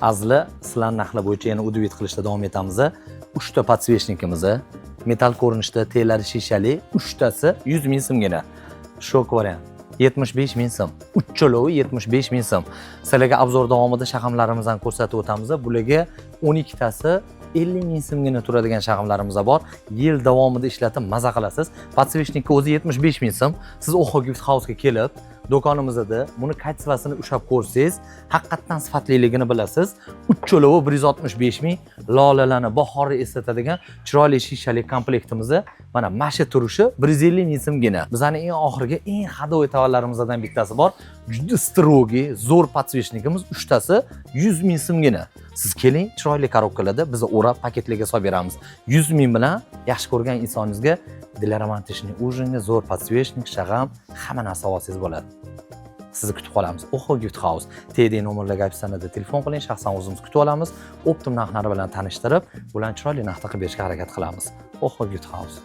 Azli sizlar narxlar bo'yicha yana udvit qilishda davom etamiz. 3 ta podsvechnikimiz, metal ko'rinishda tellar shishali, 3 tasi 100 ming so'mgina. Shok variant 75 ming so'm. Uchchalovi 75 ming so'm. Sizlarga obzor davomida shahmlarimizdan ko'rsatib o'tamiz. Bularga 12 tasi 50 ming so'mgina turadigan shahmlarimiz bor. Yil davomida ishlatib maza qilasiz. Podsvechnikka o'zi 75 ming so'm. Siz Oxo Gift House'ga kelib do'konimizda buni kачествосini ushlab ko'rsangiz, haqiqatan sifatliligini bilasiz. Uchchalovi 165 ming, lolalarni bahorni eslatadigan chiroyli shishali komplektimiz mana masha turishi 150 ming so'mgina. Bizning eng oxirgi eng hadovoy tovarlarimizdan bittasi bor. Juda strogi, zo'r podsvechnikimiz 3 tasi 100 ming so'mgina. Siz keling, chiroyli korobkalarda biz o'rab paketlarga solib beramiz. 100 ming bilan yaxshi ko'rgan insoningizga dilaromantichniy ujinga zo'r podsvechnik, shag'am, hamma narsa olsangiz bo'ladi. Sizni kutib qolamiz. Oxo Gift House. TD nomerlarga opsiyasida telefon qiling, shaxsan o'zimiz kutib olamiz. Optim narxlari bilan tanishtirib, ularni chiroyli narxda qilib berishga harakat qilamiz. Oxo Gift House.